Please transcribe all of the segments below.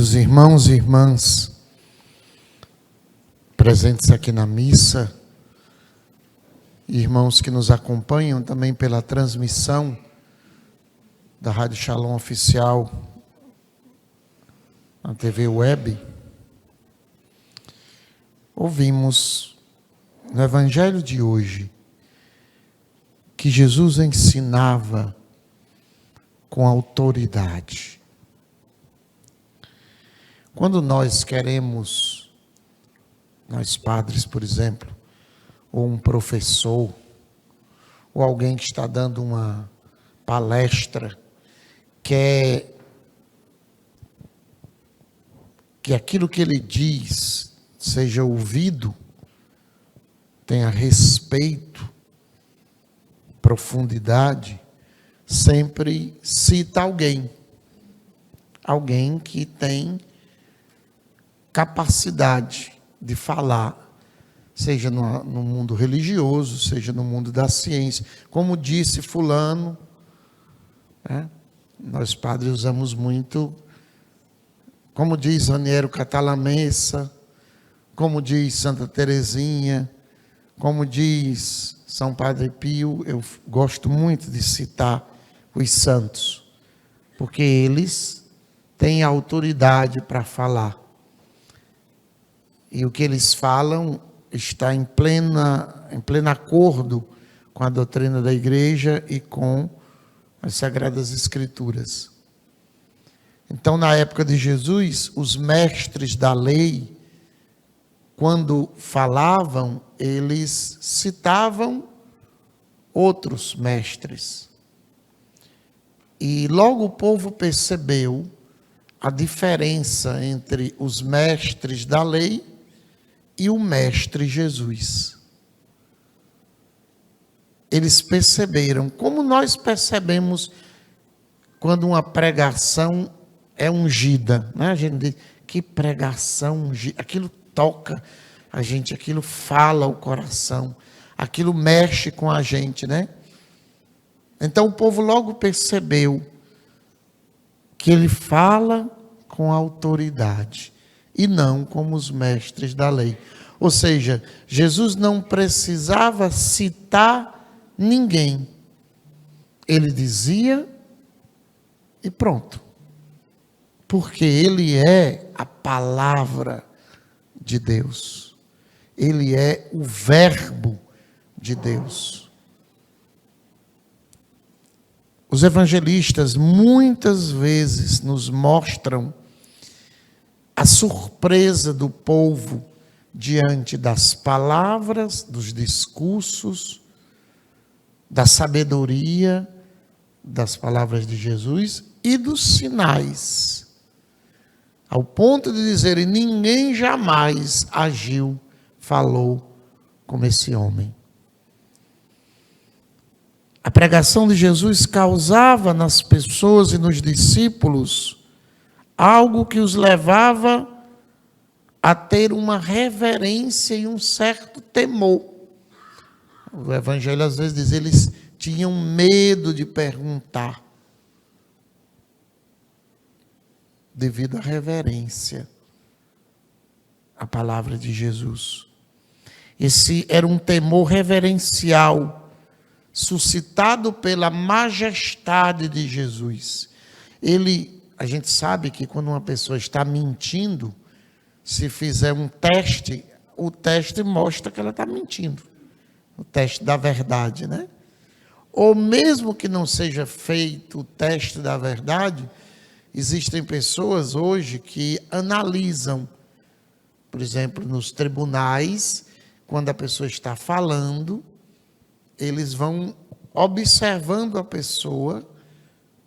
Queridos irmãos e irmãs, presentes aqui na missa, irmãos que nos acompanham também pela transmissão da Rádio Shalom Oficial na TV Web, ouvimos no Evangelho de hoje que Jesus ensinava com autoridade. Quando nós queremos, nós padres, por exemplo, ou um professor, ou alguém que está dando uma palestra, quer que aquilo que ele diz seja ouvido, tenha respeito, profundidade, sempre cita alguém que tem capacidade de falar, seja no mundo religioso, seja no mundo da ciência. Como disse fulano, nós padres usamos muito, como diz Raniero Catalamessa, como diz Santa Teresinha, como diz São Padre Pio. Eu gosto muito de citar os santos, porque eles têm autoridade para falar. E o que eles falam está em pleno acordo com a doutrina da igreja e com as Sagradas Escrituras. Então, na época de Jesus, os mestres da lei, quando falavam, eles citavam outros mestres. E logo o povo percebeu a diferença entre os mestres da lei e o mestre Jesus. Eles perceberam, como nós percebemos quando uma pregação é ungida, né? A gente diz, que pregação ungida, aquilo toca a gente, aquilo fala o coração, aquilo mexe com a gente, né? Então o povo logo percebeu que ele fala com autoridade e não como os mestres da lei. Ou seja, Jesus não precisava citar ninguém. Ele dizia e pronto. Porque ele é a palavra de Deus. Ele é o verbo de Deus. Os evangelistas muitas vezes nos mostram a surpresa do povo diante das palavras, dos discursos, da sabedoria das palavras de Jesus e dos sinais. Ao ponto de dizerem, ninguém jamais agiu, falou como esse homem. A pregação de Jesus causava nas pessoas e nos discípulos algo que os levava a ter uma reverência e um certo temor. O Evangelho às vezes diz, eles tinham medo de perguntar, devido à reverência à palavra de Jesus. Esse era um temor reverencial, suscitado pela majestade de Jesus. A gente sabe que quando uma pessoa está mentindo, se fizer um teste, o teste mostra que ela está mentindo. O teste da verdade, né? Ou mesmo que não seja feito o teste da verdade, existem pessoas hoje que analisam, por exemplo, nos tribunais, quando a pessoa está falando, eles vão observando a pessoa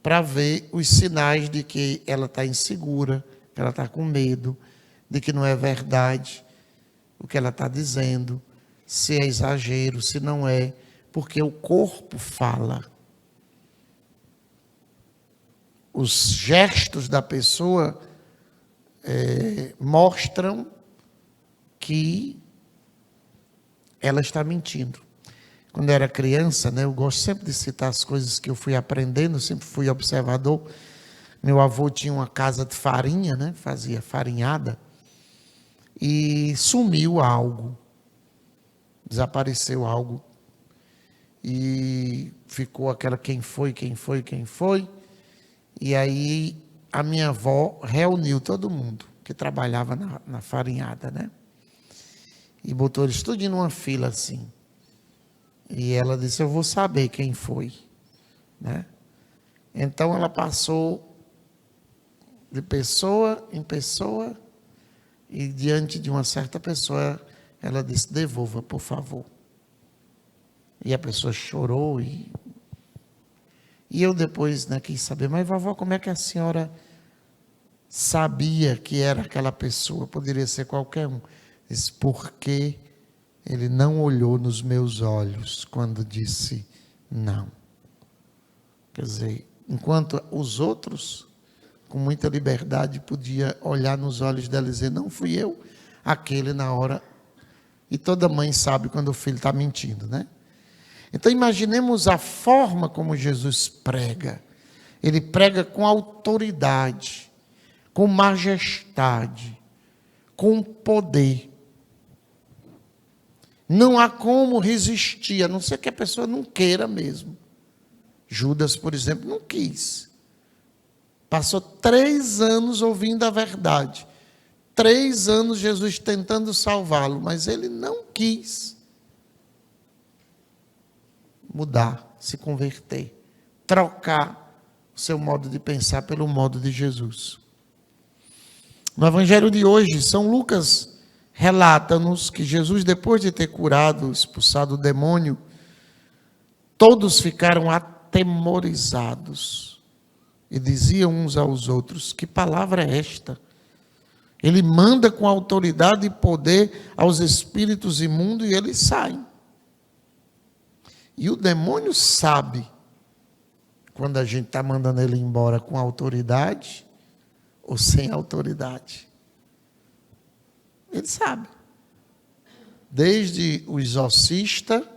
para ver os sinais de que ela está insegura, que ela está com medo, de que não é verdade o que ela está dizendo, se é exagero, se não é, porque o corpo fala. Os gestos da pessoa mostram que ela está mentindo. Quando eu era criança, né, eu gosto sempre de citar as coisas que eu fui aprendendo, sempre fui observador. Meu avô tinha uma casa de farinha, né? Fazia farinhada. E sumiu algo. Desapareceu algo. E ficou aquela quem foi. E aí a minha avó reuniu todo mundo que trabalhava na farinhada, né? E botou eles tudo numa fila assim. E ela disse, eu vou saber quem foi, né? Então ela passou de pessoa em pessoa e diante de uma certa pessoa ela disse, devolva, por favor. E a pessoa chorou e eu depois, né, quis saber, mas vovó, como é que a senhora sabia que era aquela pessoa? Poderia ser qualquer um. Disse, porque ele não olhou nos meus olhos quando disse não. Quer dizer, enquanto os outros, com muita liberdade, podia olhar nos olhos dela e dizer, não fui eu, aquele na hora. E toda mãe sabe quando o filho está mentindo, né? Então imaginemos a forma como Jesus prega. Ele prega com autoridade, com majestade, com poder. Não há como resistir, a não ser que a pessoa não queira mesmo. Judas, por exemplo, não quis. Passou 3 anos ouvindo a verdade. 3 anos Jesus tentando salvá-lo, mas ele não quis mudar, se converter, trocar o seu modo de pensar pelo modo de Jesus. No evangelho de hoje, São Lucas relata-nos que Jesus, depois de ter curado, expulsado o demônio, todos ficaram atemorizados e diziam uns aos outros, que palavra é esta? Ele manda com autoridade e poder aos espíritos imundos e eles saem. E o demônio sabe quando a gente está mandando ele embora com autoridade ou sem autoridade. Ele sabe. Desde o exorcista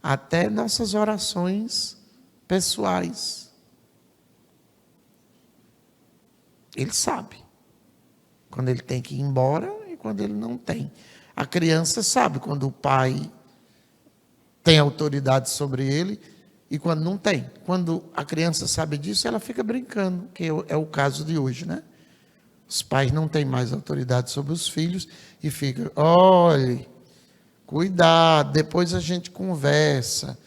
até nossas orações pessoais. Ele sabe quando ele tem que ir embora e quando ele não tem. A criança sabe quando o pai tem autoridade sobre ele e quando não tem. Quando a criança sabe disso, ela fica brincando, que é o caso de hoje, né? Os pais não têm mais autoridade sobre os filhos e ficam, olhe, cuidado, depois a gente conversa.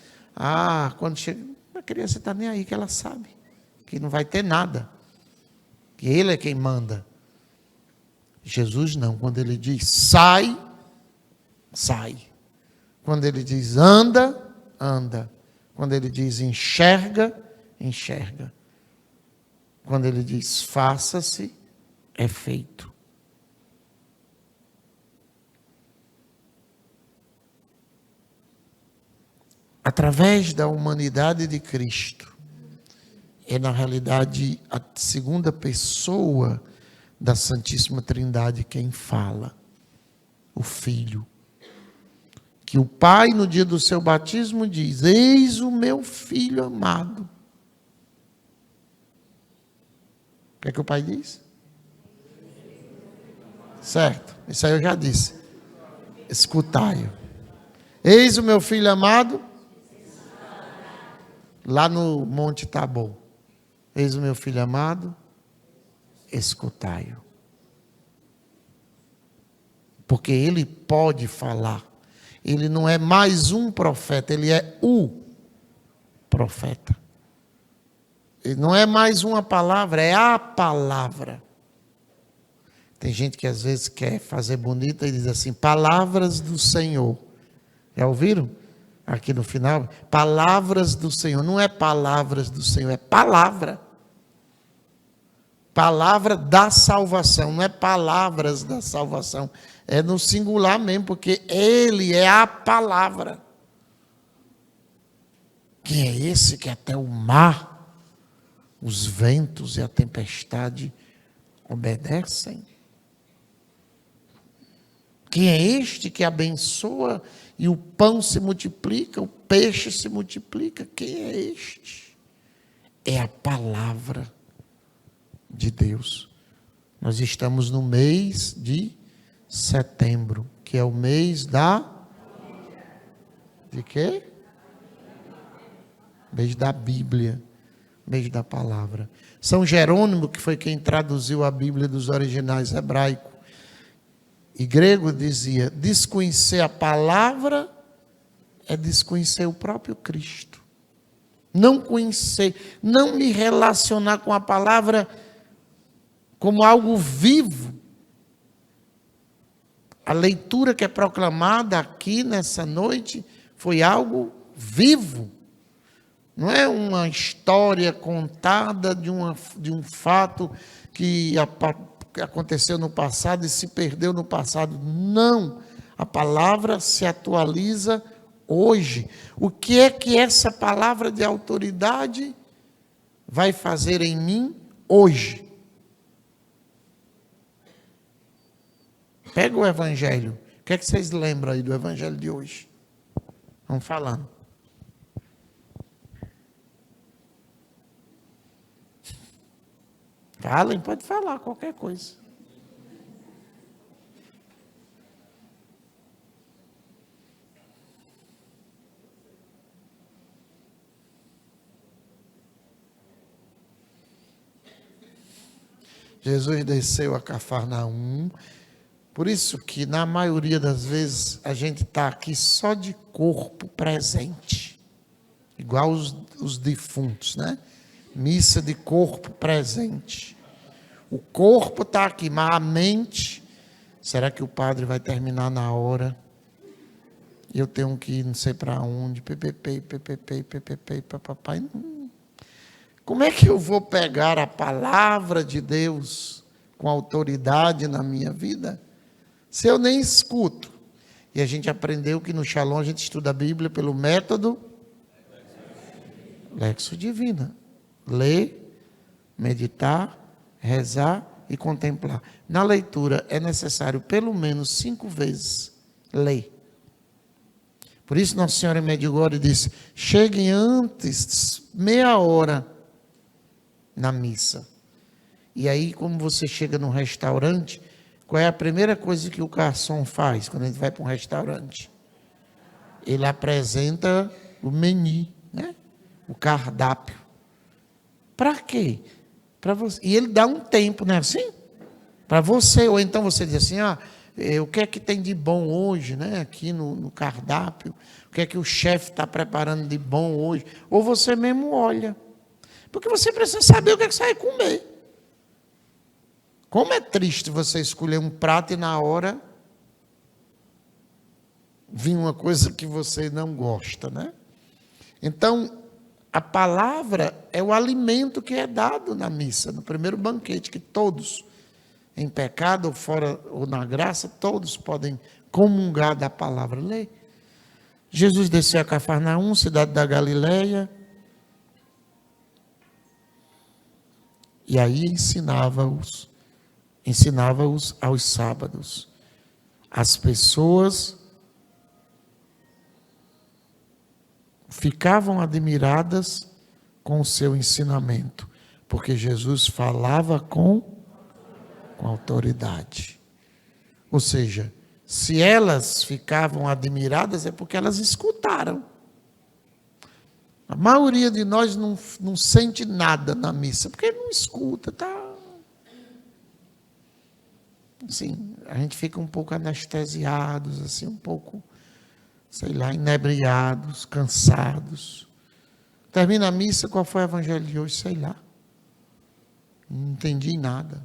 Quando chega, a criança está nem aí que ela sabe, que não vai ter nada, que ele é quem manda. Jesus não, quando ele diz sai, sai. Quando ele diz anda, anda. Quando ele diz enxerga, enxerga. Quando ele diz faça-se, é feito. Através da humanidade de Cristo, é na realidade a segunda pessoa da Santíssima Trindade quem fala, o Filho. Que o Pai, no dia do seu batismo, diz, eis o meu Filho amado. O que é que o Pai diz? Certo, isso aí eu já disse. Escutai-o. Eis o meu Filho amado, lá no Monte Tabor. Eis o meu Filho amado, escutai-o. Porque ele pode falar. Ele não é mais um profeta, ele é o profeta. Ele não é mais uma palavra, é a palavra. Tem gente que às vezes quer fazer bonita e diz assim, palavras do Senhor. Já ouviram? Aqui no final, palavras do Senhor. Não é palavras do Senhor, é palavra. Palavra da salvação, não é palavras da salvação. É no singular mesmo, porque ele é a palavra. Quem é esse que até o mar, os ventos e a tempestade obedecem? Quem é este que abençoa e o pão se multiplica, o peixe se multiplica? Quem é este? É a palavra de Deus. Nós estamos no mês de setembro, que é o mês de quê? Mês da Bíblia, mês da palavra. São Jerônimo, que foi quem traduziu a Bíblia dos originais hebraico e grego, dizia: desconhecer a palavra é desconhecer o próprio Cristo. Não conhecer, não me relacionar com a palavra como algo vivo. A leitura que é proclamada aqui nessa noite foi algo vivo. Não é uma história contada de um fato que aconteceu no passado e se perdeu no passado. Não. A palavra se atualiza hoje. O que é que essa palavra de autoridade vai fazer em mim hoje? Pega o evangelho. O que é que vocês lembram aí do evangelho de hoje? Vamos falando. Falem, pode falar qualquer coisa. Jesus desceu a Cafarnaum. Por isso que, na maioria das vezes, a gente está aqui só de corpo presente. Igual os defuntos, né? Missa de corpo presente. O corpo está aqui, mas a mente... Será que o padre vai terminar na hora? E eu tenho que ir não sei para onde, PPP, papai. Como é que eu vou pegar a palavra de Deus com autoridade na minha vida, se eu nem escuto? E a gente aprendeu que no Shalom a gente estuda a Bíblia pelo método Lexo Divina. Ler, meditar, rezar e contemplar. Na leitura é necessário pelo menos 5 vezes ler. Por isso Nossa Senhora em Medjugorje disse: cheguem antes, meia hora na missa. E aí, como você chega num restaurante, qual é a primeira coisa que o garçom faz quando a gente vai para um restaurante? Ele apresenta o menu, né? O cardápio. Para quê? Para você. E ele dá um tempo, não é assim? Para você. Ou então você diz assim: o que é que tem de bom hoje, né? Aqui no cardápio. O que é que o chefe está preparando de bom hoje? Ou você mesmo olha. Porque você precisa saber o que é que você vai comer. Como é triste você escolher um prato e na hora vir uma coisa que você não gosta, né? Então, a palavra é o alimento que é dado na missa, no primeiro banquete, que todos, em pecado ou fora ou na graça, todos podem comungar da palavra. Lê. Jesus desceu a Cafarnaum, cidade da Galileia, e aí ensinava-os aos sábados. As pessoas ficavam admiradas com o seu ensinamento, porque Jesus falava com autoridade. Ou seja, se elas ficavam admiradas é porque elas escutaram. A maioria de nós não sente nada na missa, porque não escuta, tá? Assim, a gente fica um pouco anestesiados, assim, um pouco, sei lá, inebriados, cansados. Termina a missa, qual foi o evangelho de hoje? Sei lá. Não entendi nada.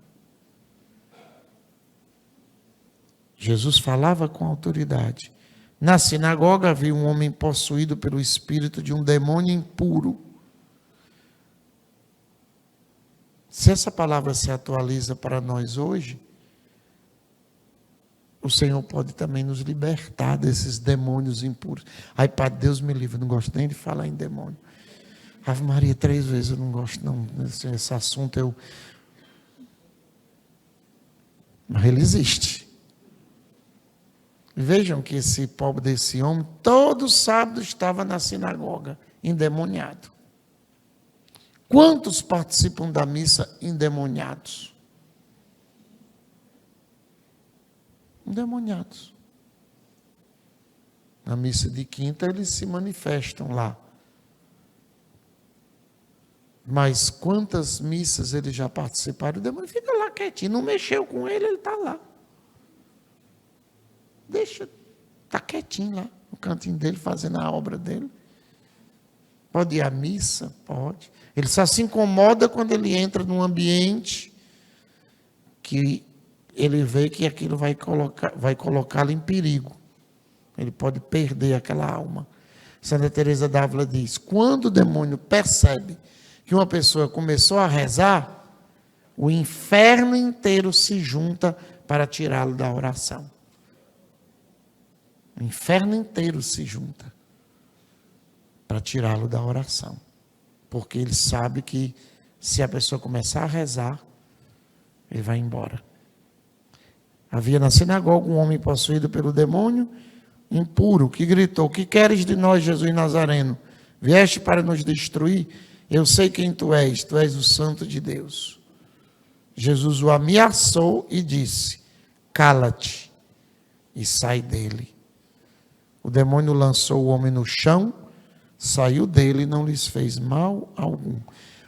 Jesus falava com autoridade. Na sinagoga havia um homem possuído pelo espírito de um demônio impuro. Se essa palavra se atualiza para nós hoje, o Senhor pode também nos libertar desses demônios impuros. Ai, Padre, Deus me livre, eu não gosto nem de falar em demônio. Ave Maria, 3 vezes eu não gosto, não. Esse assunto Mas ele existe. Vejam que esse pobre desse homem, todo sábado estava na sinagoga, endemoniado. Quantos participam da missa endemoniados? Endemoniados. Na missa de quinta eles se manifestam lá. Mas quantas missas eles já participaram? O demônio fica lá quietinho, não mexeu com ele, ele está lá. Deixa, está quietinho lá, no cantinho dele, fazendo a obra dele. Pode ir à missa? Pode. Ele só se incomoda quando ele entra num ambiente que ele vê que aquilo vai colocá-lo em perigo. Ele pode perder aquela alma. Santa Teresa d'Ávila diz, quando o demônio percebe que uma pessoa começou a rezar, o inferno inteiro se junta para tirá-lo da oração. O inferno inteiro se junta para tirá-lo da oração. Porque ele sabe que se a pessoa começar a rezar, ele vai embora. Havia na sinagoga um homem possuído pelo demônio, impuro, que gritou, que queres de nós, Jesus Nazareno? Vieste para nos destruir? Eu sei quem tu és o Santo de Deus. Jesus o ameaçou e disse, cala-te e sai dele. O demônio lançou o homem no chão, saiu dele e não lhes fez mal algum.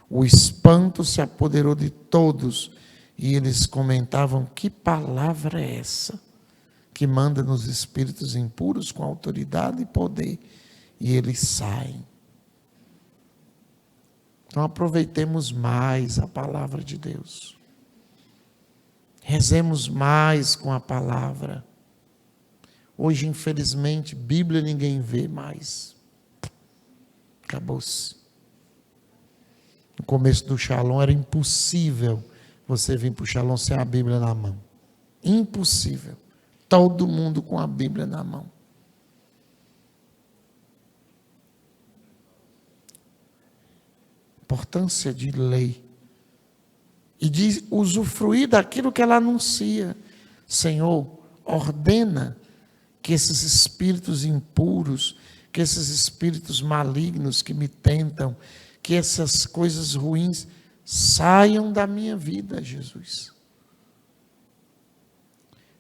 O espanto se apoderou de todos e eles comentavam, que palavra é essa? Que manda nos espíritos impuros com autoridade e poder. E eles saem. Então aproveitemos mais a palavra de Deus. Rezemos mais com a palavra. Hoje, infelizmente, Bíblia ninguém vê mais. Acabou-se. No começo do Shalom era impossível você vir para o Shalom sem a Bíblia na mão. Impossível. Todo mundo com a Bíblia na mão. Importância de lei. E de usufruir daquilo que ela anuncia. Senhor, ordena que esses espíritos impuros, que esses espíritos malignos que me tentam, que essas coisas ruins saiam da minha vida, Jesus.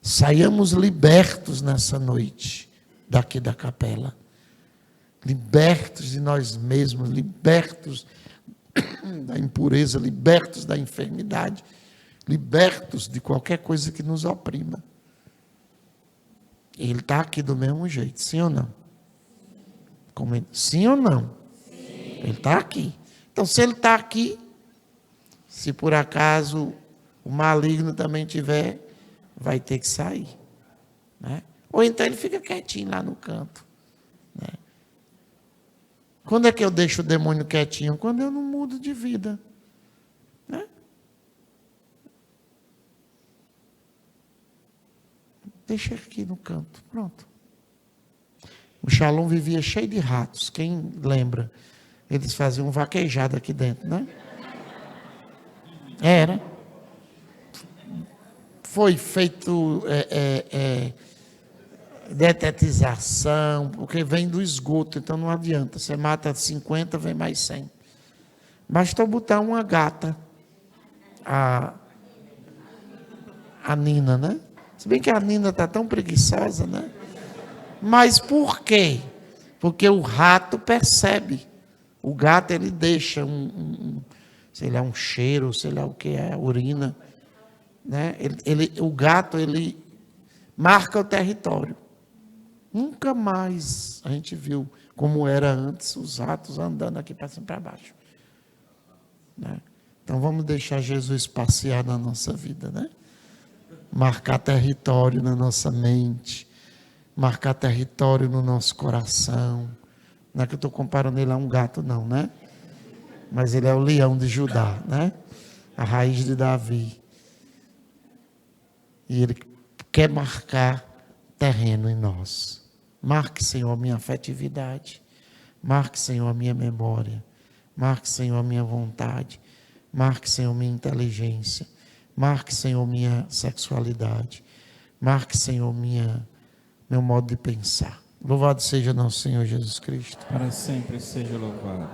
Saiamos libertos nessa noite, daqui da capela. Libertos de nós mesmos, libertos da impureza, libertos da enfermidade, libertos de qualquer coisa que nos oprima. Ele está aqui do mesmo jeito, sim ou não? Sim ou não? Sim. Ele está aqui. Então, se ele está aqui, se por acaso o maligno também tiver, vai ter que sair. Né? Ou então ele fica quietinho lá no canto. Né? Quando é que eu deixo o demônio quietinho? Quando eu não mudo de vida. Né? Deixa aqui no canto. Pronto. O Shalom vivia cheio de ratos. Quem lembra? Eles faziam vaquejada aqui dentro, né? Era. Foi feito detetização, porque vem do esgoto, então não adianta. Você mata 50, vem mais 100. Basta botar uma gata, a Nina, né? Se bem que a Nina está tão preguiçosa, né? Mas por quê? Porque o rato percebe. O gato, ele deixa sei lá, um cheiro, sei lá o que é, urina. Né? O gato, ele marca o território. Nunca mais a gente viu como era antes os ratos andando aqui para cima e para baixo. Né? Então vamos deixar Jesus passear na nossa vida, né? Marcar território na nossa mente, marcar território no nosso coração. Não é que eu estou comparando ele a um gato, não, né? Mas ele é o leão de Judá, né? A raiz de Davi. E ele quer marcar terreno em nós. Marque, Senhor, a minha afetividade. Marque, Senhor, a minha memória. Marque, Senhor, a minha vontade. Marque, Senhor, minha inteligência. Marque, Senhor, minha sexualidade. Marque, Senhor, meu modo de pensar. Louvado seja nosso Senhor Jesus Cristo. Para sempre seja louvado.